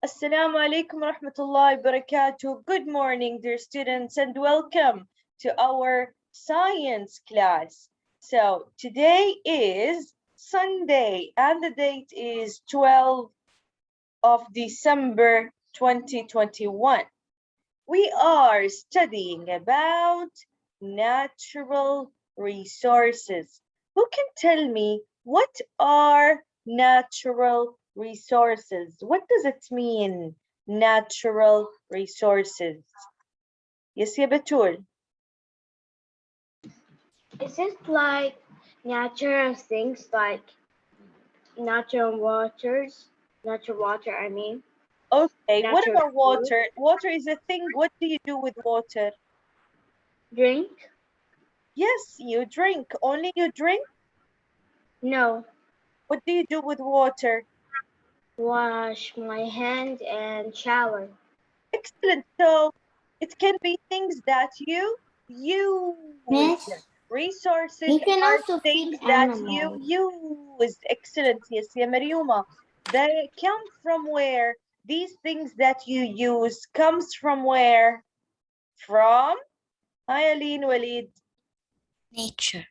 Assalamu alaikum rahmatullahi barakatuh. Good morning, dear students, and welcome to our science class. So today is Sunday, and the date is 12th of December 2021. We are studying about natural resources. Who can tell me what are natural resources? What does it mean, natural resources? Yes, ya Batul. Is it like natural things like natural water, I mean, Okay, what natural about food, water? Water is a thing. What do you do with water? drink? Yes, you drink. Only you drink? No, What do you do with water? wash my hand and shower. Excellent. So it can be things that you use. Miss, Resources you can are also things feed that you animals. use. Excellent. Yes, ya Mariuma. They come from where? These things that you use comes from where? From Aline Walid. Nature.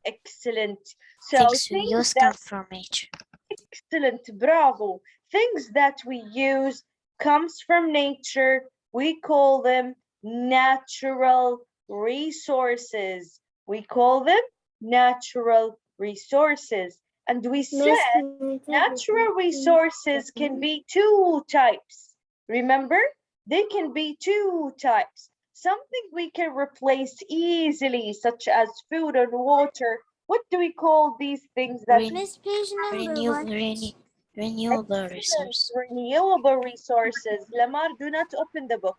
Excellent. So Things we things use that come from nature. excellent, bravo. Things that we use comes from nature. We call them natural resources. We call them natural resources. And we said natural resources can be two types. Remember, they can be two types. Something we can replace easily, such as food and water. What do we call these things that Miss, page number what? Renewable resource. renewable resources? Lamar, do not open the book.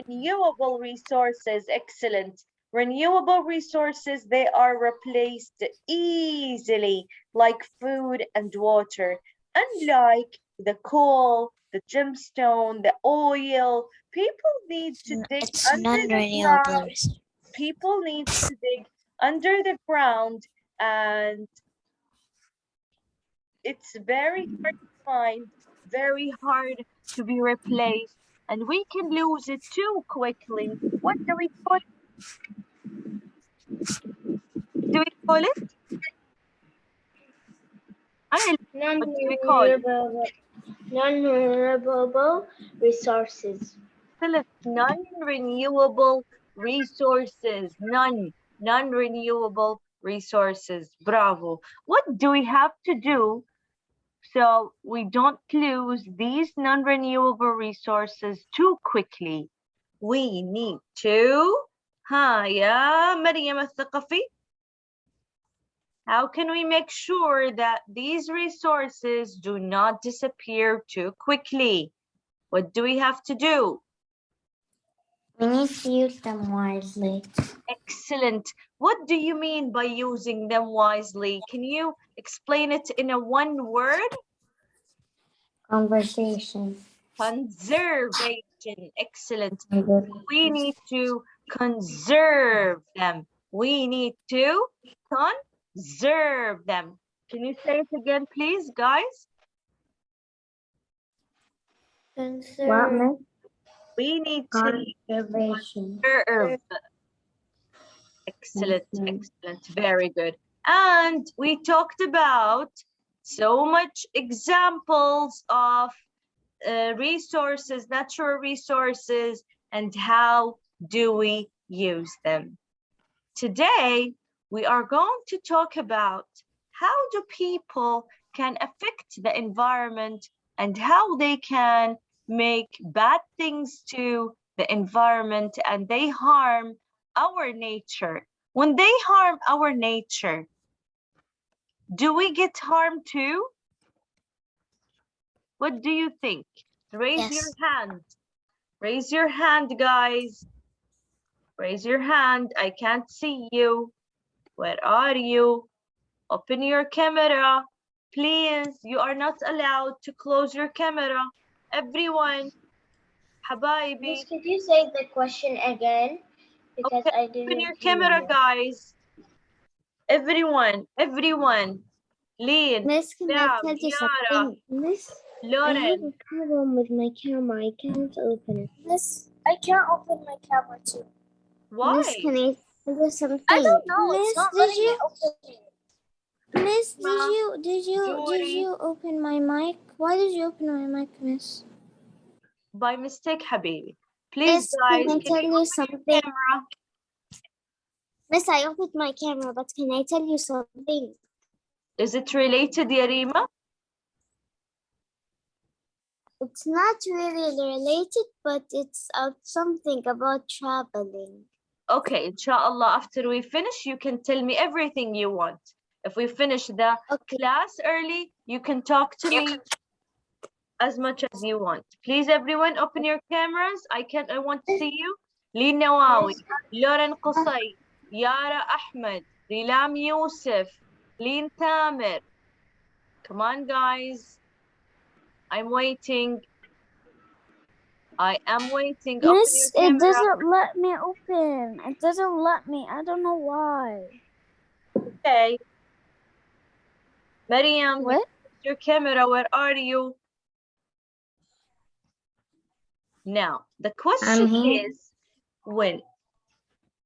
Renewable resources, excellent. Renewable resources, they are replaced easily, like food and water. Unlike the coal, the gemstone, the oil, people need to dig It's under the non-renewable ground. resource. People need to dig under the ground, and it's very hard to find, very hard to be replaced, and we can lose it too quickly. What do we call it? What do we call it? Non-renewable resources. Philip, non-renewable resources. Non-renewable resources. Bravo. What do we have to do so we don't lose these non-renewable resources too quickly? We need to يا مريم الثقفي, how can we make sure that these resources do not disappear too quickly? What do we have to do? We need to use them wisely. Excellent. What do you mean by using them wisely? Can you explain it in a one word? Conversation. Conservation. Excellent. We need to conserve them. We need to conserve them. Can you say it again, please, guys? What, Miss? We need to Conservation. conserve. Excellent, excellent, very good. And we talked about so much examples of resources, natural resources, and how do we use them. Today, we are going to talk about how do people can affect the environment and how they can make bad things to the environment and they harm our nature. When they harm our nature, do we get harmed too? What do you think? Raise your hand. Raise your hand, guys. Raise your hand. I can't see you. Where are you? Open your camera. Please, you are not allowed to close your camera. Everyone, Habibi. Miss, could you say the question again? Because Okay, I didn't open your hear camera, you. guys. Everyone. Leen, Miss, can I Sam, tell you Yara. something? Miss? I have Lauren, a problem with my camera. I can't open it. Miss, I can't open my camera too. Miss, why? can I do something? I don't know. Miss, it's not letting me open it. Miss, did Jury, you open my mic? Why did you open my mic, Miss? by mistake, Habibi. Please, Miss, guys, can I can tell you you open something? your camera? Miss, I opened my camera, but can I tell you something? Is it related, Yarima? It's not really related, but it's something about traveling. Okay, inshallah, after we finish, you can tell me everything you want. If we finish the Okay. class early, you can talk to me as much as you want. Please, everyone, open your cameras. I want to see you. Lin Nawawi, Lauren Qusay, Yara Ahmed, Rilam Yusuf, Lin Tamer. Come on, guys. I'm waiting. I am waiting. Open Miss, your it camera. doesn't let me open. It doesn't let me. I don't know why. Okay. Mariam, What? your camera, where are you? Now, the question here. is, when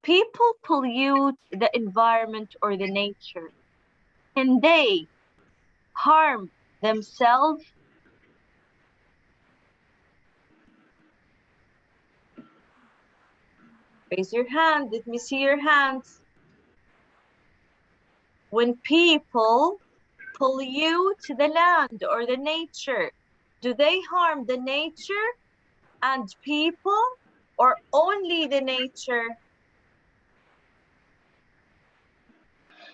people pollute the environment or the nature, can they harm themselves? Raise your hand. Let me see your hands. When people pollute the land or the nature, do they harm the nature and people, or only the nature?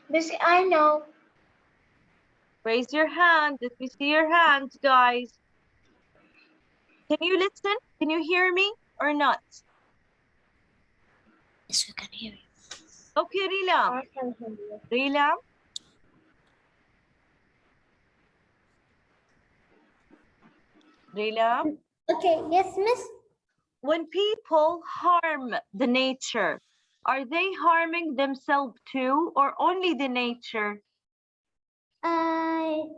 Miss, I know. Raise your hand. Let me see your hands, guys. Can you listen? Can you hear me or not? Yes, we can hear you. Okay, Rilam. I can hear you. Rilam? Rilam? Okay, yes, Miss. When people harm the nature, are they harming themselves too, or only the nature?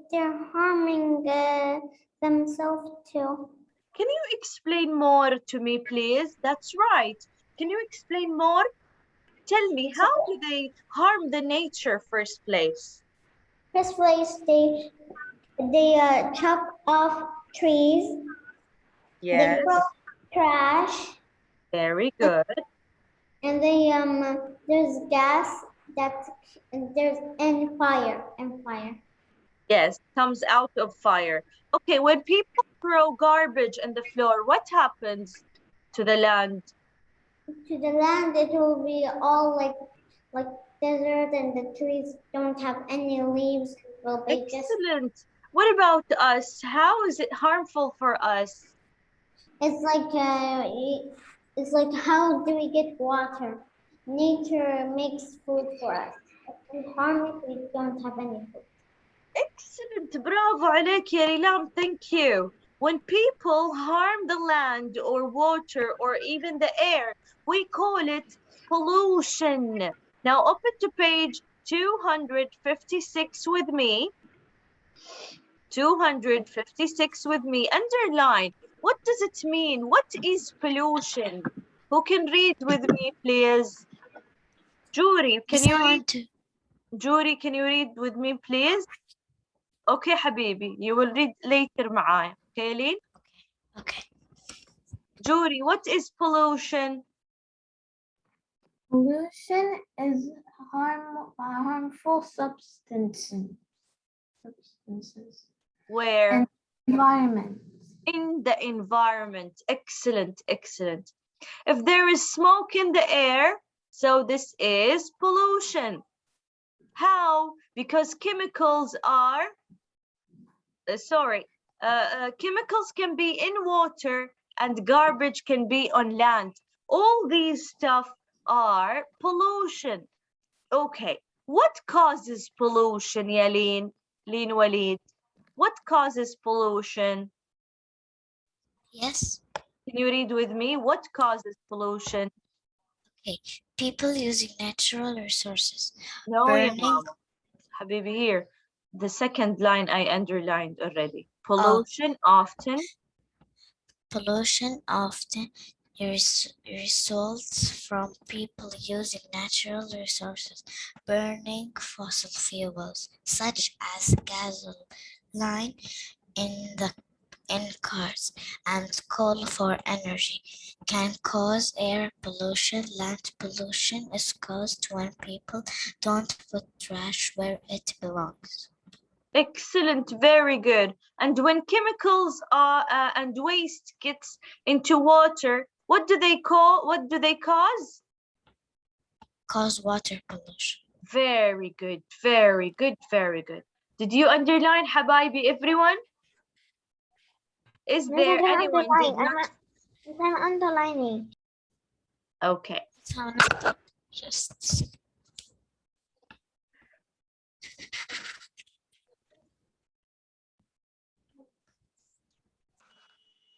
They're harming themselves too. Can you explain more to me, please? That's right. Can you explain more? Tell me, how do they harm the nature first place? First place, they chop off trees. Yes, They throw trash, very good. and they there's gas that there's and fire. Yes, comes out of fire. Okay, when people throw garbage on the floor, what happens to the land? To the land, it will be all like desert, and the trees don't have any leaves. Well, they just Excellent. What about us? How is it harmful for us? it's like how do we get water? Nature makes food for us. If we harm it, we don't have any food. Excellent. Bravo عليك يا ريلام. Thank you. When people harm the land or water or even the air, we call it pollution. Now open to page 256 with me. 256 with me. Underline. What does it mean? What is pollution? Who can read with me, please? Jury, can Yes, you I read? want to. Jury, can you read with me, please? Okay, حبيبي. You will read later معايا. Okay, Lynn? Okay. Jury, what is pollution? Pollution is harmful substances. Where? And environment. In the environment. Excellent, excellent. If there is smoke in the air, so this is pollution. How? Because chemicals are, chemicals can be in water and garbage can be on land. All these stuff are pollution. Okay, what causes pollution, Yalin? Lin Walid? What causes pollution? Yes. Can you read with me? What causes pollution? Okay. People using natural resources. No, ya Burning. mama. Habibi, here. The second line I underlined already. Pollution often Pollution often results from people using natural resources, burning fossil fuels such as gasoline in cars and coal for energy, can cause air pollution. Land pollution is caused when people don't put trash where it belongs. Excellent, very good. And when chemicals and waste gets into water, what do they cause? Cause water pollution. Very good, very good, very good. Did you underline, Habibi, everyone? Is there anyone did not? I'm underlining. Okay. Just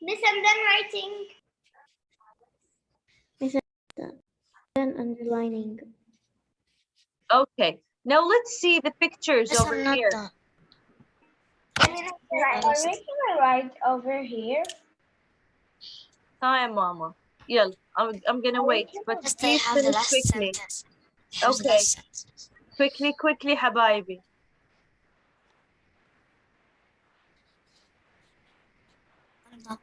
Miss, I'm done writing. Then underlining. Okay. Now let's see the pictures Yes, over I'm not here. done. Right over here. Hi, Mama. Yeah, I'm gonna wait, but Just I please have the finish last quickly. sentence. I have the Okay. last sentence. Quickly, Habibi. I'm done.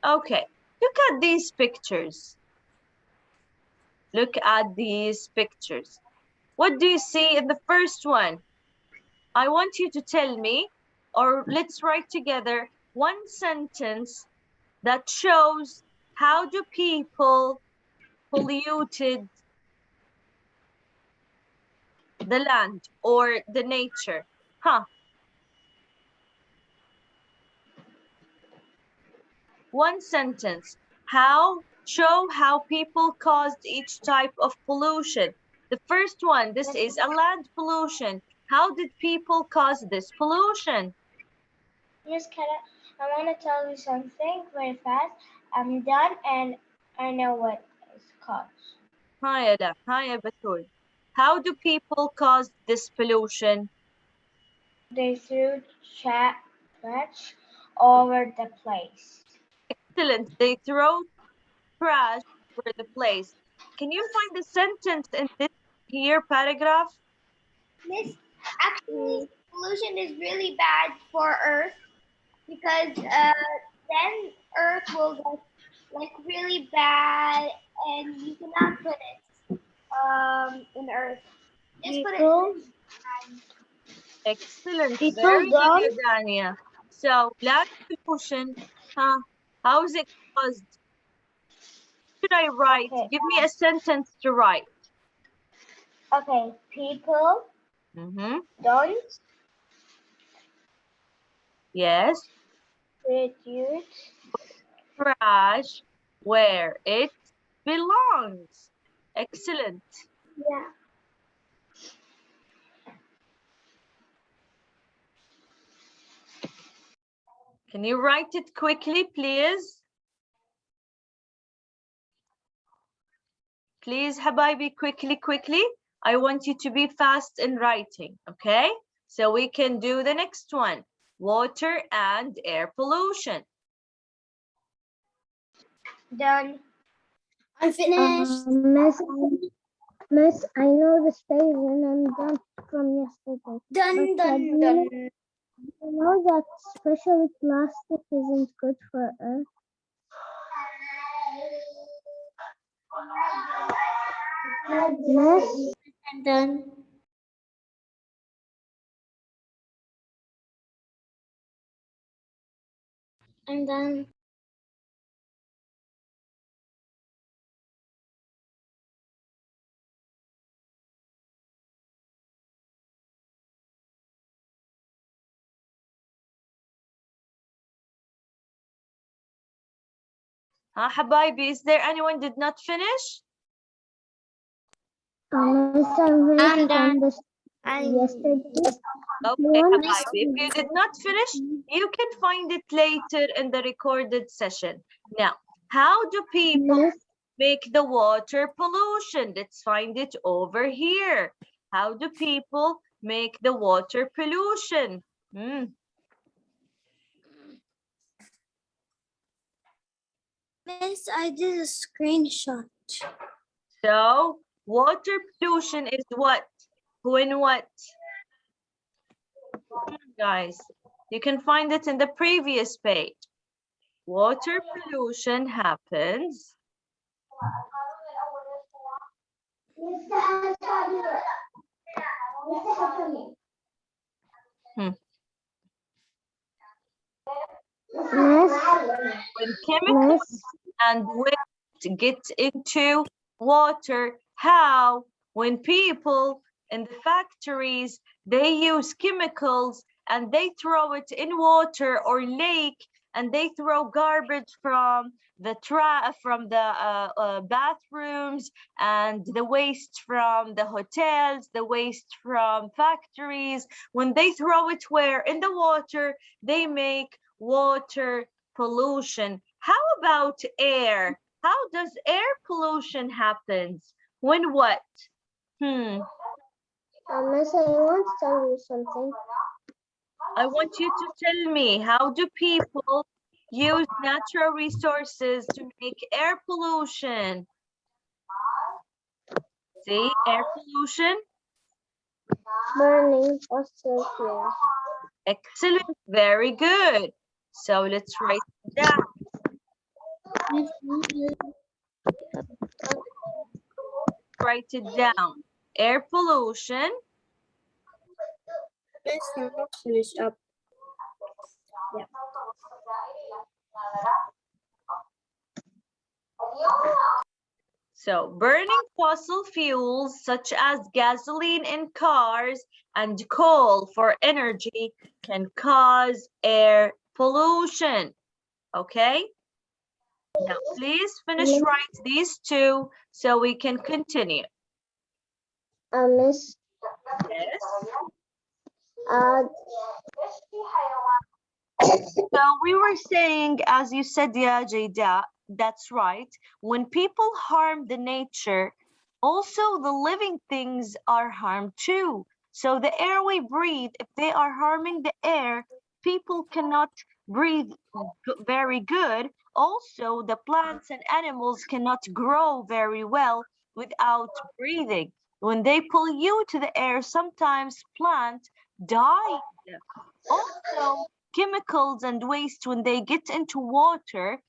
Okay. Look at these pictures. Look at these pictures. What do you see in the first one? I want you to tell me, or let's write together one sentence that shows how do people polluted the land or the nature. One sentence. Show how people caused each type of pollution. The first one, this is a land pollution. How did people cause this pollution? Yes, Kara, I want to tell you something very fast. I'm done and I know what it's called. Hi, Batul. How do people cause this pollution? They threw trash over the place. Excellent. They throw trash over the place. Can you find the sentence in this here paragraph? Miss, actually, pollution is really bad for Earth because then Earth will get like really bad and you cannot put it in Earth. Just put it. Excellent. People Very don't- good, Dania. So, land pollution, how is it caused? Should I write? Okay. Give me a sentence to write. Okay, people don't Yes. produce Trash where it belongs. Excellent. yeah. Can you write it quickly, please? Please, Habibi, quickly. I want you to be fast in writing, okay? So we can do the next one. Water and air pollution. Done. I finished. Miss, I know the space and I'm done from yesterday. Done. You know that especially plastic isn't good for Earth. Miss, I'm done. I'm done. Habibi, is there anyone did not finish? Miss, I'm done. yesterday. Okay, Habibi, if you did not finish, you can find it later in the recorded session. Now, how do people make the water pollution? Let's find it over here. How do people make the water pollution? Miss, I did a screenshot. So water pollution is what? When what? Guys, you can find it in the previous page. Water pollution happens when chemicals and waste get into water. How? When people in the factories, they use chemicals and they throw it in water or lake, and they throw garbage from the bathrooms, and the waste from the hotels, the waste from factories. When they throw it where? In the water, they make water pollution. How about air? How does air pollution happen? When what? Miss, I want to tell you something. I want you to tell me, how do people use natural resources to make air pollution? See, air pollution? Burning fossil fuels. Excellent, very good. So let's write it down. Write it down. Air pollution. Miss, I'm not finished up. So burning fossil fuels such as gasoline in cars and coal for energy can cause air pollution. Okay? Now please finish write these two so we can continue. Miss, Yes. So we were saying, as you said, yeah, Jayda, that's right. When people harm the nature, also the living things are harmed too. So the air we breathe, if they are harming the air, people cannot breathe very good. Also, the plants and animals cannot grow very well without breathing. When they pollute the air, sometimes plants die. Also, chemicals and waste, when they get into water,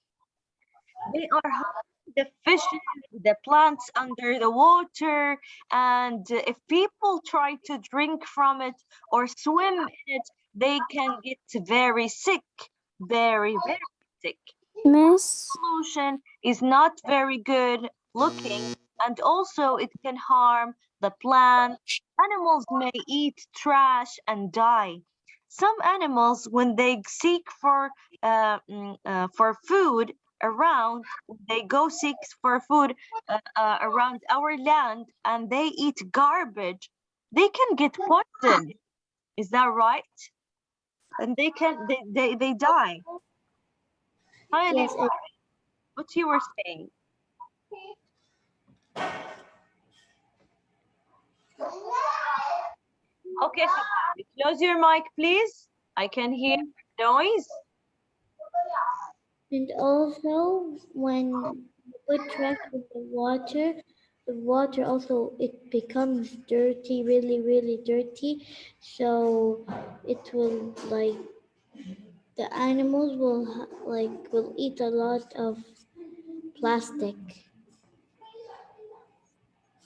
they are harming the fishes, the plants under the water, and if people try to drink from it or swim in it, they can get very sick, very, very sick. Miss, Pollution is not very good looking, and also it can harm the plant. Animals may eat trash and die. Some animals, when they seek for food around, they go seek for food around our land, and they eat garbage, they can get poisoned. Is that right? And they die. Hi, yes, what you were saying? Okay, close your mic, please. I can hear noise. and also when you put trash in the water also it becomes dirty, really, really dirty. So it will like the animals will will eat a lot of plastic.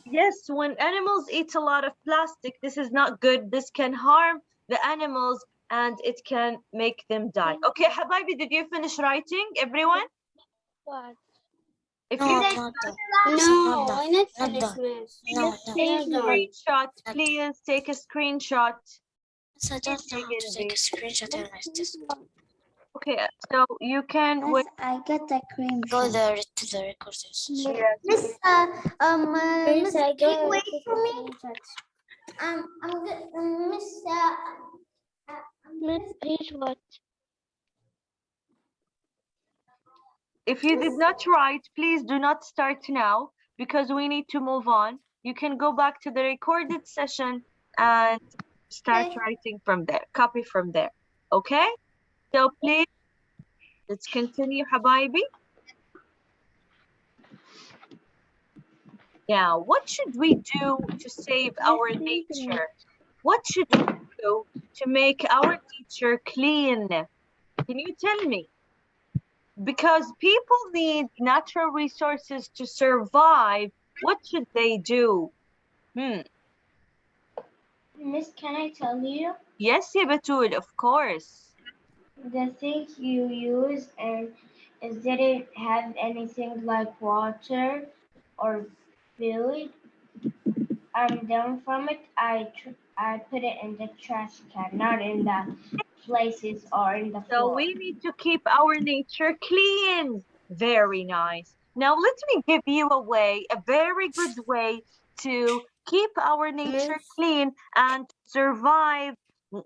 Yes, when animals eat a lot of plastic, this is not good. This can harm the animals and it can make them die. Okay, Habibi, did you finish writing, everyone? What? If No, you not done. No, Not I not Not finished, done. Miss. No, take no. a screenshot, please take a screenshot. So I don't know how to take a screenshot and write this. Okay, so you can wait. I get the cream. Go there to the recorders. Miss, Miss, I can you wait get for me? I'm good. Miss, Miss, page what? If you did not write, please do not start now because we need to move on. You can go back to the recorded session and Start Okay. writing from there, copy from there. Okay? So please, let's continue, Habibi. Now, what should we do to save our nature? What should we do to make our nature clean? Can you tell me? Because people need natural resources to survive. What should they do? Miss, can I tell you? Yes, Batul, of course. The things you use and it didn't have anything like water or food. I'm done from it. I put it in the trash can, not in the places or in the So floor. we need to keep our nature clean. Very nice. Now let me give you a very good way to keep our nature clean and survive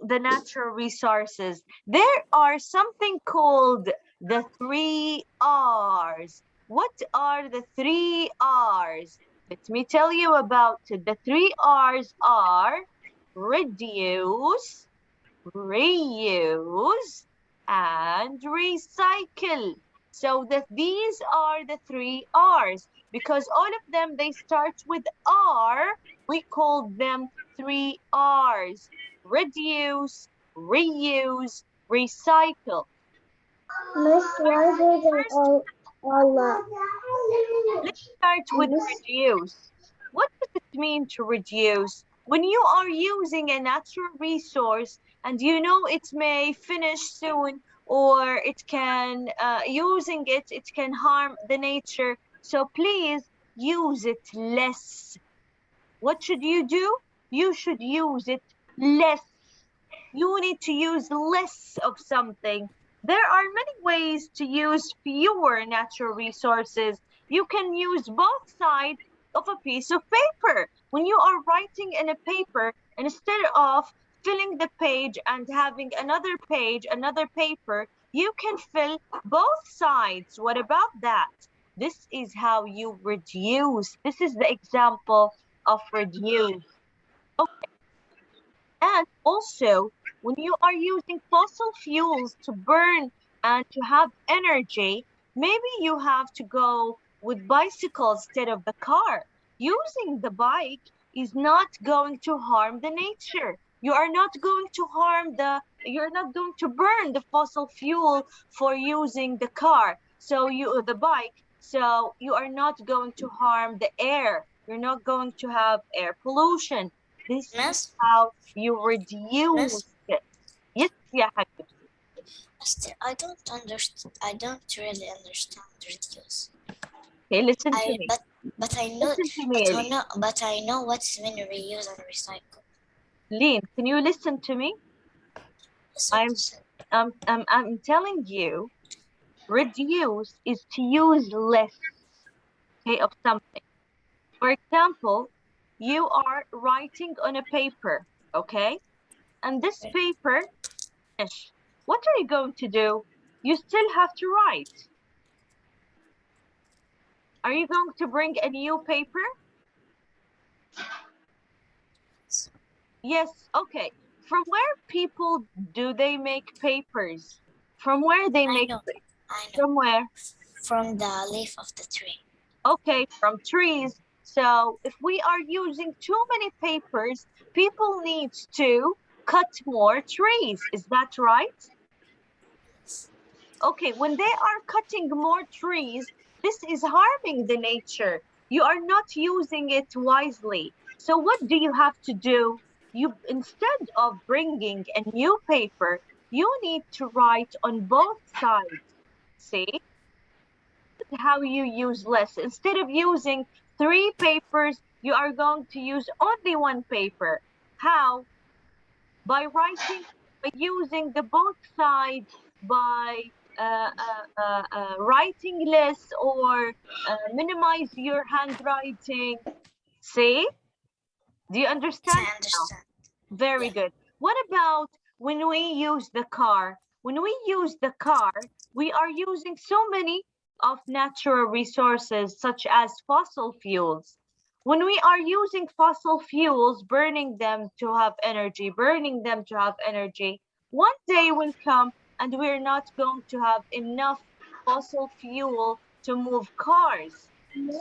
the natural resources. There are something called the 3 R's. What are the 3 R's? Let me tell you about it. The 3 R's are reduce, reuse, and recycle. So these are the 3 R's. Because all of them, they start with R, we call them 3 R's. Reduce, reuse, recycle. Miss, why do they all Let's start with reduce. What does it mean to reduce? When you are using a natural resource and you know it may finish soon, or it can, using it, it can harm the nature. So please use it less. What should you do? You should use it less. You need to use less of something. There are many ways to use fewer natural resources. You can use both sides of a piece of paper. When you are writing in a paper, instead of filling the page and having another page, another paper, you can fill both sides. What about that? This is how you reduce. This is the example of reduce. Okay. And also, when you are using fossil fuels to burn and to have energy, maybe you have to go with bicycles instead of the car. Using the bike is not going to harm the nature. You are not going to you're not going to burn the fossil fuel for using the car. So the bike, so you are not going to harm the air. You're not going to have air pollution. This is Miss, how you reduce it. Yes, yeah, Habib. I don't understand. I don't really understand reduce. Okay, listen to me. But I know Listen to me, Eileen. but I know what's mean reuse and recycle. Lean, can you listen to me? I'm telling you, reduce is to use less, okay, of something. For example, you are writing on a paper, okay? And this paper, what are you going to do? You still have to write. Are you going to bring a new paper? Yes, okay. From where people do they make papers? From where they make I know. From where? From the leaf of the tree. Okay, from trees. So if we are using too many papers, people need to cut more trees. Is that right? Okay, when they are cutting more trees, this is harming the nature. You are not using it wisely. So what do you have to do? You, instead of bringing a new paper, you need to write on both sides. See? How you use less. Instead of using 3 papers, you are going to use only 1 paper. How? By using the both sides, by writing less, or minimize your handwriting. See? Do you understand? I understand. Very good. What about when we use the car? When we use the car, we are using so many of natural resources, such as fossil fuels. When we are using fossil fuels, burning them to have energy, one day will come and we're not going to have enough fossil fuel to move cars.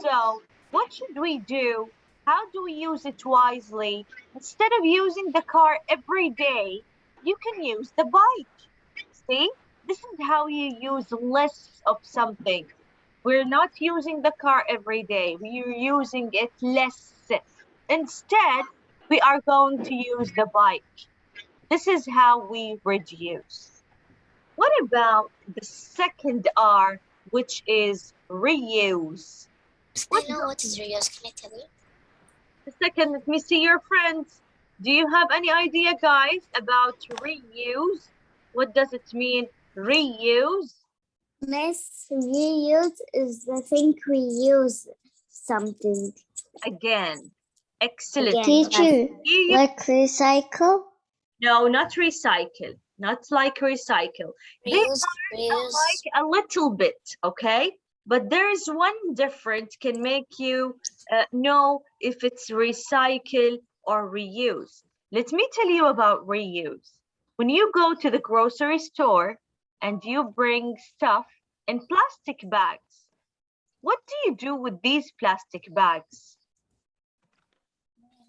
So what should we do? How do we use it wisely? Instead of using the car every day, you can use the bike. See, this is how you use less of something. We're not using the car every day. We're using it less. Instead, we are going to use the bike. This is how we reduce. What about the second R, which is reuse? I know what is reuse. Can I tell you? The second, let me see your friends. Do you have any idea, guys, about reuse? What does it mean, reuse? Miss, reuse is the thing we use something. Again, excellent. Again, Teacher, You like recycle? No, not recycle. Not like recycle. They Reuse, are reuse. like a little bit, okay? But there is one difference can make you know if it's recycle or reuse. Let me tell you about reuse. When you go to the grocery store and you bring stuff in plastic bags, what do you do with these plastic bags?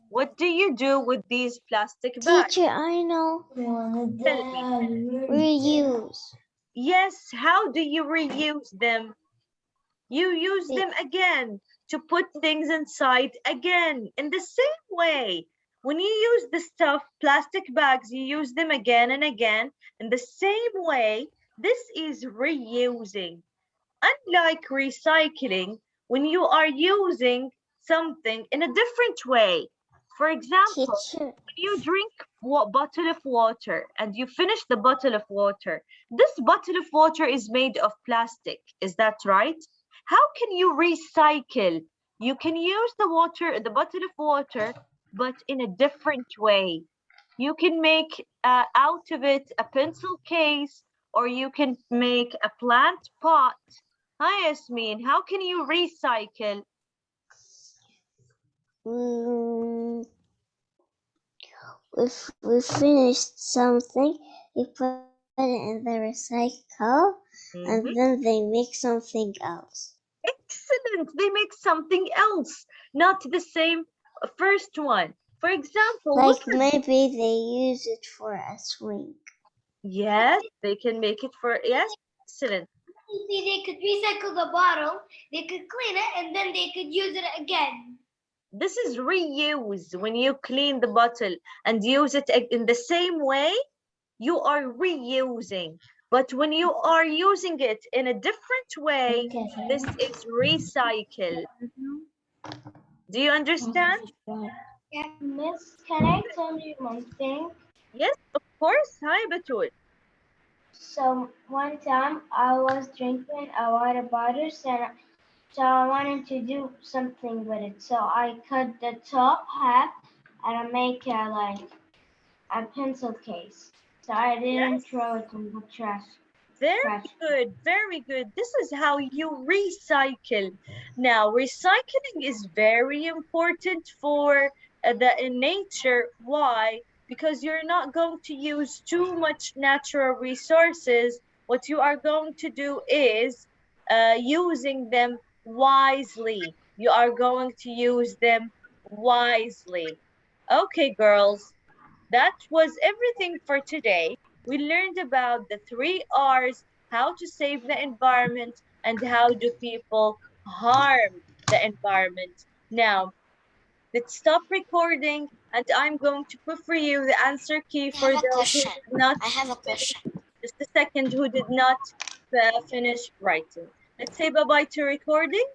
What do you do with these plastic bags? Teacher, I know. Tell me. Reuse. Yes, how do you reuse them? You use them again to put things inside again in the same way. When you use the stuff, plastic bags, you use them again and again in the same way. This is reusing. Unlike recycling, when you are using something in a different way. For example, Teacher, when you drink a bottle of water and you finish the bottle of water, this bottle of water is made of plastic. Is that right? How can you recycle? You can use the bottle of water, but in a different way. You can make out of it a pencil case, or you can make a plant pot. Hi, Yasmin, how can you recycle? if we finished something, we put it in the recycle, and then they make something else. Excellent. They make something else, not the same first one. For example, Like maybe they use it for a swing. yes, they can make it for, yes, excellent. You see, they could recycle the bottle, they could clean it, and then they could use it again. This is reuse. When you clean the bottle and use it in the same way, you are reusing. But when you are using it in a different way, this is recycle. Do you understand? Yeah, Miss, can I tell you one thing? Yes, of course. Hi, Batul. So one time I was drinking a water bottle, so I wanted to do something with it. So I cut the top half and I make a pencil case. So I didn't throw it in the trash. Very good, very good. This is how you recycle. Now, recycling is very important for in nature. Why? Because you're not going to use too much natural resources. What you are going to do is using them wisely. You are going to use them wisely. Okay, girls, that was everything for today. We learned about the 3 R's, how to save the environment, and how do people harm the environment. Now, let's stop recording, and I'm going to put for you the answer key for those who did not. I have a question. Just a second, who did not finish writing. Let's say bye-bye to recording.